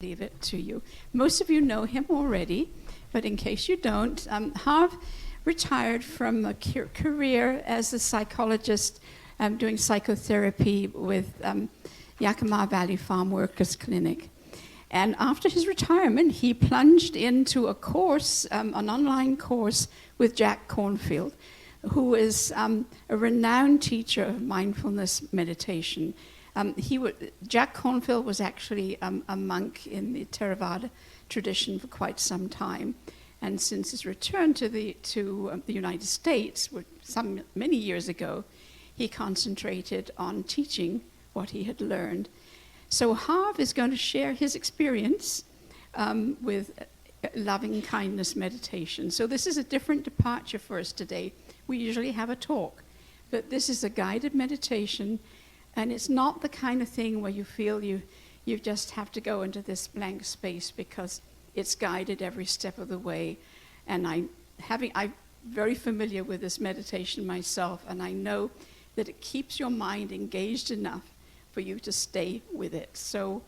Leavitt to you. Most of you know him already, but in case you don't, Harv retired from a career as a psychologist doing psychotherapy with Yakima Valley Farm Workers Clinic. And after his retirement, he plunged into a course, an online course with Jack Kornfeld, who is a renowned teacher of mindfulness meditation. Jack Kornfeld was actually a monk in the Theravada tradition for quite some time, and since his return to the United States, many years ago, he concentrated on teaching what he had learned. So Harv is going to share his experience with loving kindness meditation. So this is a different departure for us today. We usually have a talk, but this is a guided meditation. And it's not the kind of thing where you feel you just have to go into this blank space, because it's guided every step of the way. And I'm very familiar with this meditation myself, and I know that it keeps your mind engaged enough for you to stay with it. So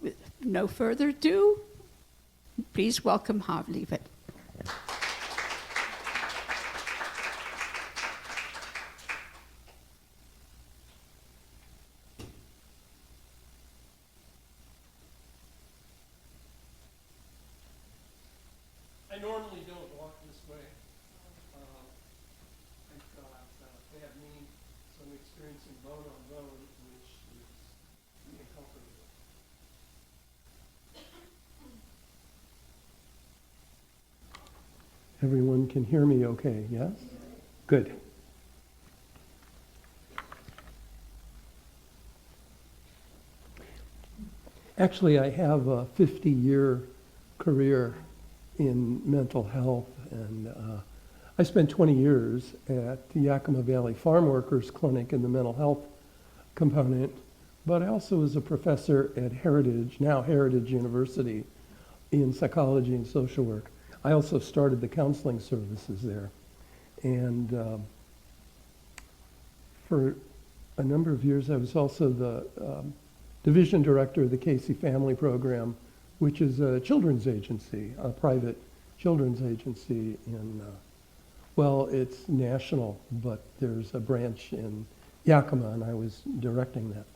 with no further ado, please welcome Harv Leavitt. I normally don't walk this way. I've got bad knee, so I'm experiencing bone on bone, which is uncomfortable. Everyone can hear me okay, yes? Good. Actually, I have a 50-year career in mental health, and I spent 20 years at the Yakima Valley Farm Workers Clinic in the mental health component, but I also was a professor at now Heritage University, in psychology and social work. I also started the counseling services there, and for a number of years I was also the division director of the Casey Family Program, which is a children's agency, a private children's agency it's national, but there's a branch in Yakima, and I was directing that.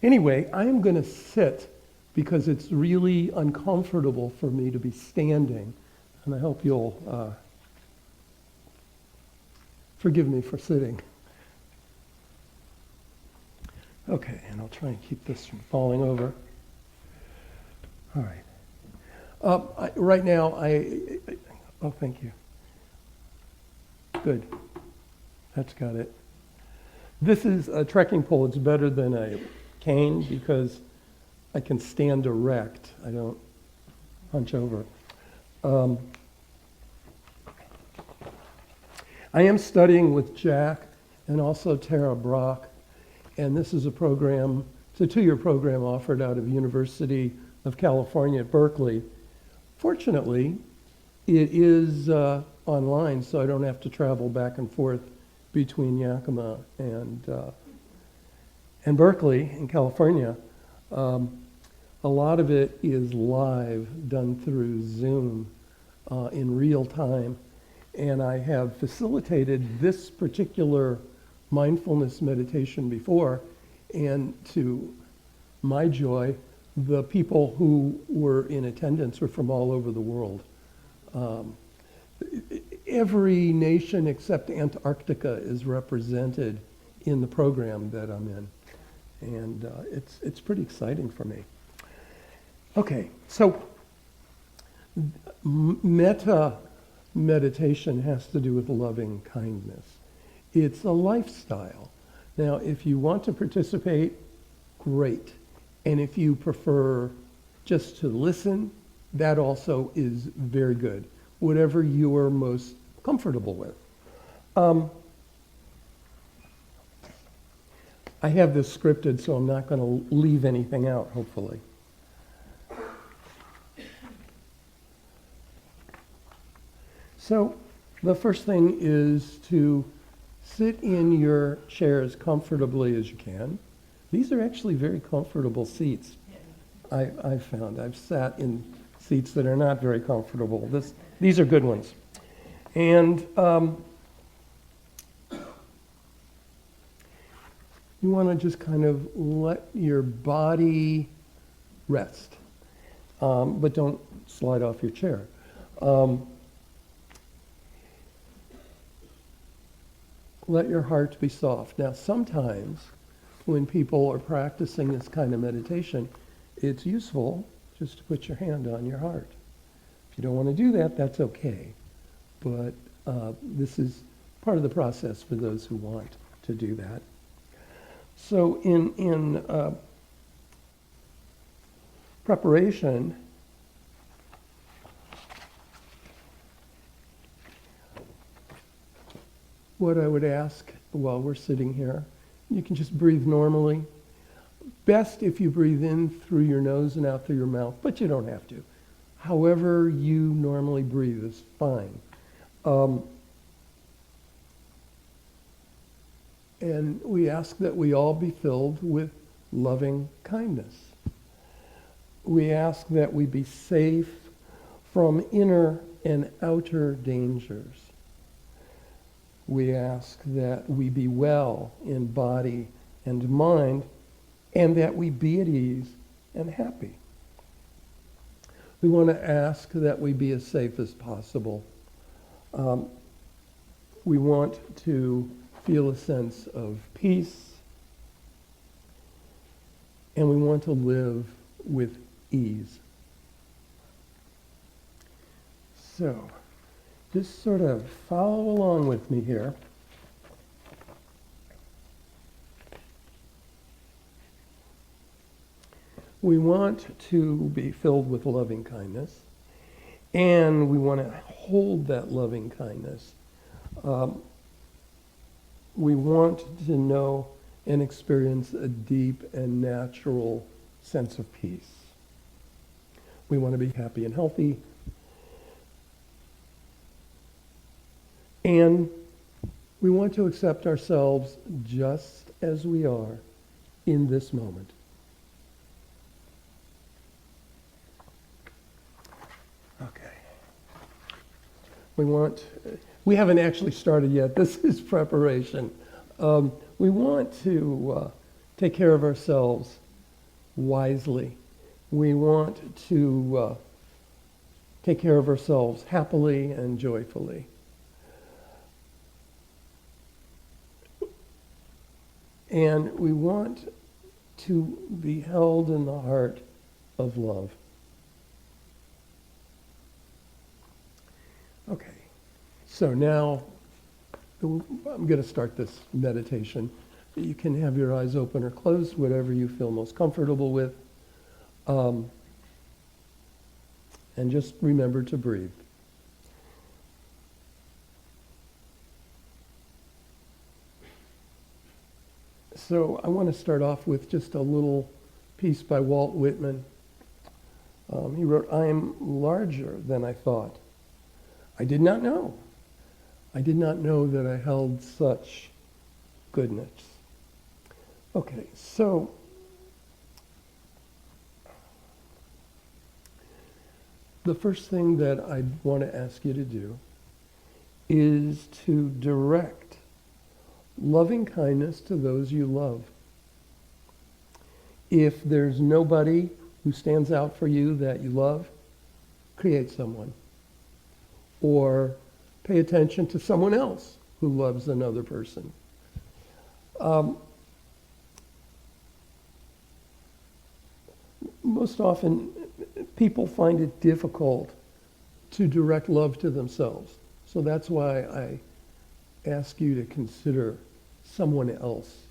Anyway, I'm going to sit because it's really uncomfortable for me to be standing, and I hope you'll forgive me for sitting. Okay, and I'll try and keep this from falling over. All right. Right now, thank you. Good. That's got it. This is a trekking pole. It's better than a cane because I can stand erect. I don't hunch over. I am studying with Jack and also Tara Brock, and this is a program, it's a 2-year program offered out of University of California at Berkeley. Fortunately, it is online, so I don't have to travel back and forth between Yakima and Berkeley in California. A lot of it is live, done through Zoom in real time, and I have facilitated this particular mindfulness meditation before, and to my joy, the people who were in attendance were from all over the world. Every nation except Antarctica is represented in the program that I'm in, and it's pretty exciting for me. Okay, so Metta Meditation has to do with loving kindness. It's a lifestyle. Now, if you want to participate, great. And if you prefer just to listen, that also is very good. Whatever you are most comfortable with. I have this scripted, so I'm not going to leave anything out, hopefully. So the first thing is to sit in your chair as comfortably as you can. These are actually very comfortable seats. I've found. I've sat in seats that are not very comfortable. These are good ones. And you want to just kind of let your body rest, but don't slide off your chair. Let your heart be soft. Now, sometimes when people are practicing this kind of meditation, it's useful just to put your hand on your heart. If you don't want to do that, that's okay. But this is part of the process for those who want to do that. So in preparation, what I would ask while we're sitting here, you can just breathe normally. Best if you breathe in through your nose and out through your mouth, but you don't have to. However you normally breathe is fine. And we ask that we all be filled with loving kindness. We ask that we be safe from inner and outer dangers. We ask that we be well in body and mind, and that we be at ease and happy. We want to ask that we be as safe as possible. We want to feel a sense of peace, and we want to live with ease. So, just sort of follow along with me here. We want to be filled with loving kindness, and we want to hold that loving kindness. We want to know and experience a deep and natural sense of peace. We want to be happy and healthy. And we want to accept ourselves just as we are in this moment. Okay. We haven't actually started yet. This is preparation. We want to take care of ourselves wisely. We want to take care of ourselves happily and joyfully. And we want to be held in the heart of love. Okay, so now I'm going to start this meditation. You can have your eyes open or closed, whatever you feel most comfortable with. And just remember to breathe. So I want to start off with just a little piece by Walt Whitman. He wrote, "I am larger than I thought. I did not know. I did not know that I held such goodness." Okay, so the first thing that I want to ask you to do is to direct loving kindness to those you love. If there's nobody who stands out for you that you love, create someone. Or pay attention to someone else who loves another person. Most often, people find it difficult to direct love to themselves. So that's why I ask you to consider someone else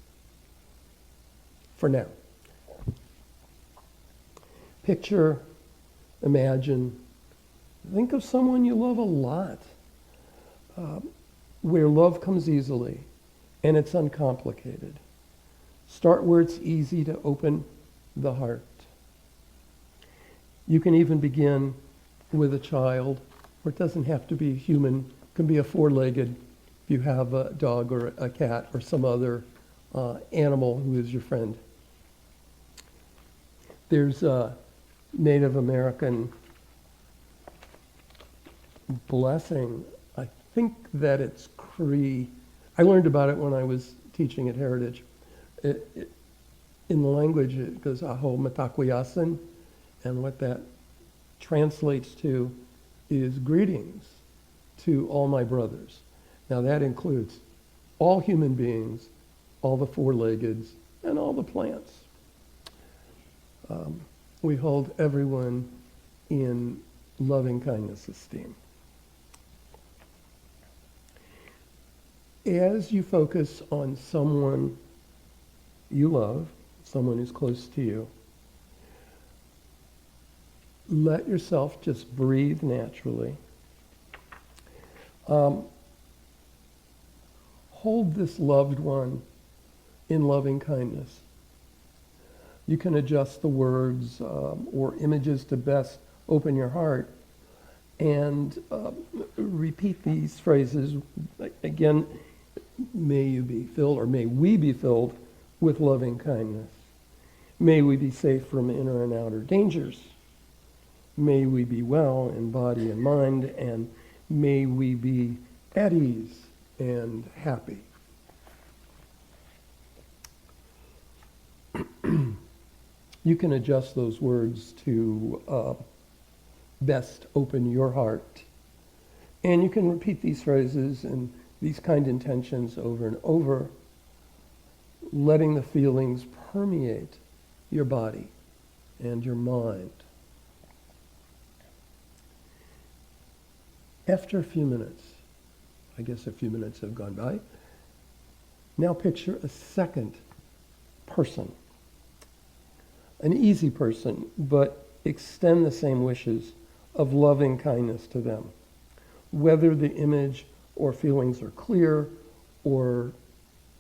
for now. Picture, imagine, think of someone you love a lot, where love comes easily and it's uncomplicated. Start where it's easy to open the heart. You can even begin with a child, or it doesn't have to be human. It can be a four-legged, if you have a dog or a cat or some other animal who is your friend. There's Native American blessing. I think that it's Cree. I learned about it when I was teaching at Heritage. In the language, it goes aho matakwiyasin, and what that translates to is greetings to all my brothers. Now that includes all human beings, all the four-leggeds, and all the plants. We hold everyone in loving kindness esteem. As you focus on someone you love, someone who's close to you, let yourself just breathe naturally. Hold this loved one in loving kindness. You can adjust the words or images to best open your heart, and repeat these phrases. Again, may you be filled, or may we be filled with loving kindness. May we be safe from inner and outer dangers. May we be well in body and mind, and may we be at ease and happy. You can adjust those words to best open your heart. And you can repeat these phrases and these kind intentions over and over, letting the feelings permeate your body and your mind. After a few minutes, I guess a few minutes have gone by, now picture a second person. An easy person, but extend the same wishes of loving kindness to them. Whether the image or feelings are clear or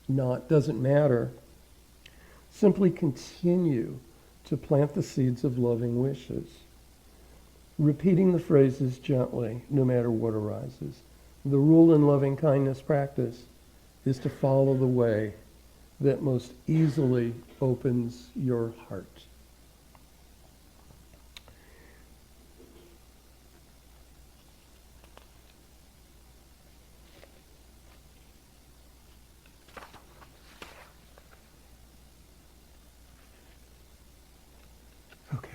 not, doesn't matter. Simply continue to plant the seeds of loving wishes, repeating the phrases gently, no matter what arises. The rule in loving kindness practice is to follow the way that most easily opens your heart. Okay.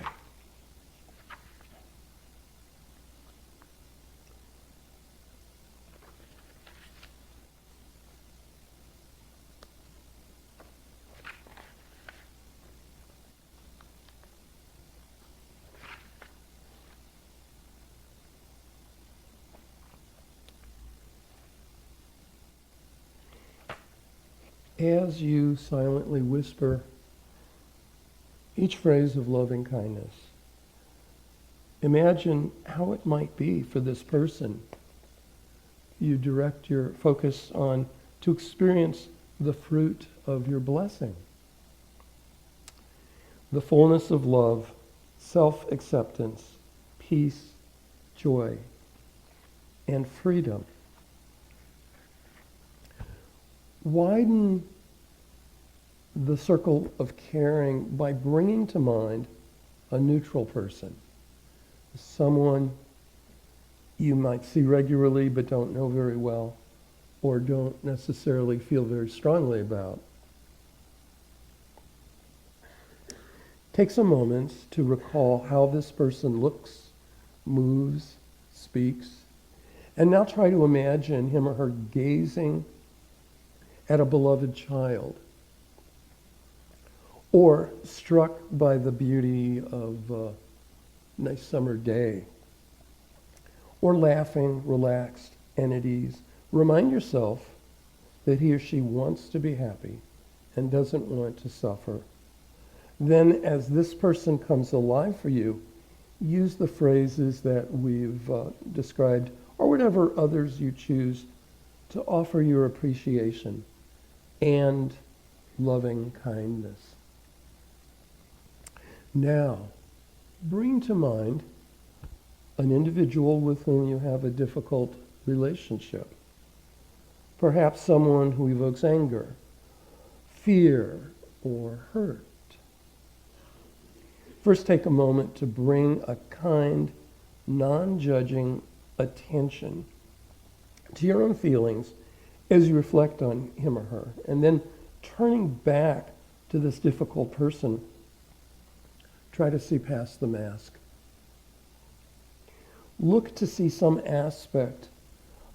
As you silently whisper each phrase of loving kindness, imagine how it might be for this person you direct your focus on to experience the fruit of your blessing. The fullness of love, self-acceptance, peace, joy, and freedom. Widen the circle of caring by bringing to mind a neutral person, someone you might see regularly but don't know very well, or don't necessarily feel very strongly about. Take some moments to recall how this person looks, moves, speaks, and now try to imagine him or her gazing at a beloved child, or struck by the beauty of a nice summer day, or laughing, relaxed, and at ease. Remind yourself that he or she wants to be happy and doesn't want to suffer. Then, as this person comes alive for you, use the phrases that we've described, or whatever others you choose, to offer your appreciation and loving kindness. Now, bring to mind an individual with whom you have a difficult relationship. Perhaps someone who evokes anger, fear, or hurt. First, take a moment to bring a kind, non-judging attention to your own feelings as you reflect on him or her. And then turning back to this difficult person, try to see past the mask. Look to see some aspect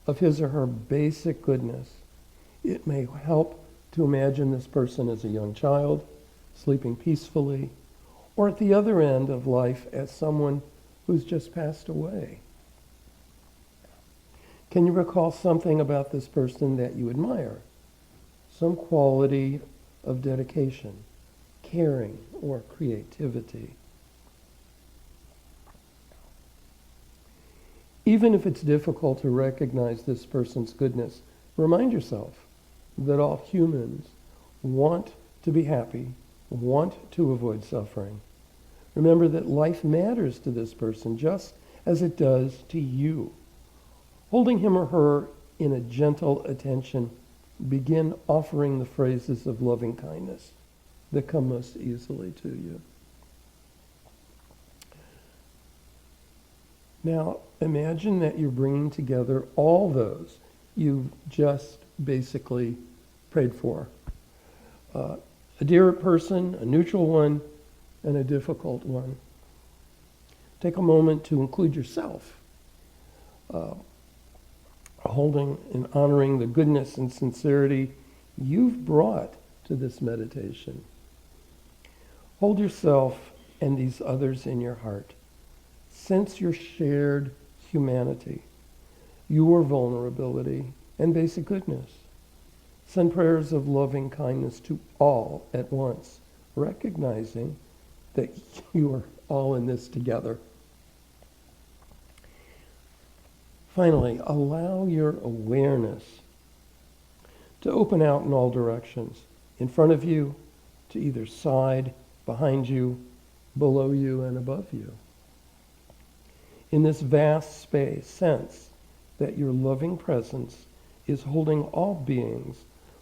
of his or her basic goodness. It may help to imagine this person as a young child, sleeping peacefully, or at the other end of life as someone who's just passed away. Can you recall something about this person that you admire? Some quality of dedication, caring, or creativity. Even if it's difficult to recognize this person's goodness, remind yourself that all humans want to be happy, want to avoid suffering. Remember that life matters to this person just as it does to you. Holding him or her in a gentle attention, begin offering the phrases of loving kindness that come most easily to you. Now, imagine that you're bringing together all those you've just basically prayed for. A dear person, a neutral one, and a difficult one. Take a moment to include yourself, holding and honoring the goodness and sincerity you've brought to this meditation. Hold yourself and these others in your heart. Sense your shared humanity, your vulnerability, and basic goodness. Send prayers of loving kindness to all at once, recognizing that you are all in this together. Finally, allow your awareness to open out in all directions, in front of you, to either side, behind you, below you, and above you. In this vast space, sense that your loving presence is holding all beings,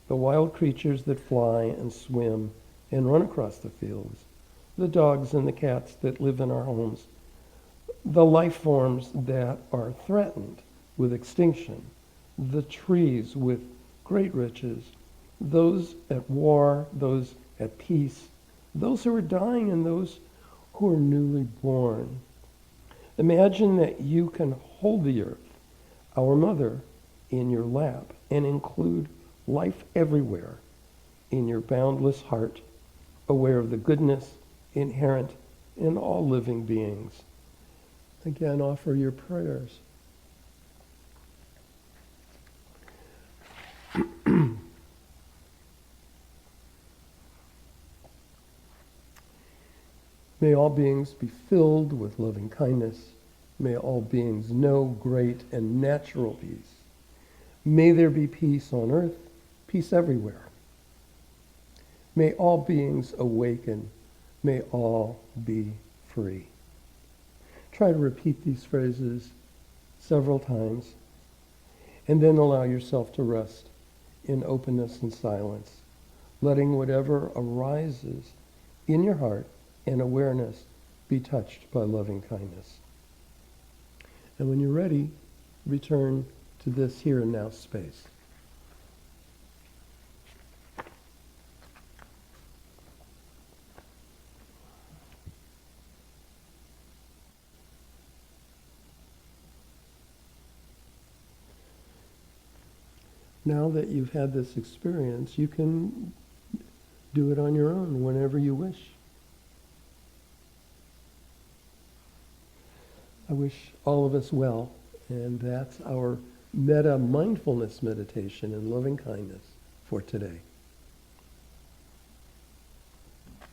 the wild creatures that fly and swim and run across the fields, the dogs and the cats that live in our homes, the life forms that are threatened with extinction, the trees with great riches, those at war, those at peace, those who are dying and those who are newly born. Imagine that you can hold the earth, our mother, in your lap and include life everywhere in your boundless heart, aware of the goodness inherent in all living beings. Again, offer your prayers. May all beings be filled with loving kindness. May all beings know great and natural peace. May there be peace on earth, peace everywhere. May all beings awaken. May all be free. Try to repeat these phrases several times, and then allow yourself to rest in openness and silence, letting whatever arises in your heart and awareness be touched by loving kindness. And when you're ready, return to this here and now space. Now that you've had this experience, you can do it on your own whenever you wish. I wish all of us well, and that's our Metta mindfulness meditation and loving kindness for today.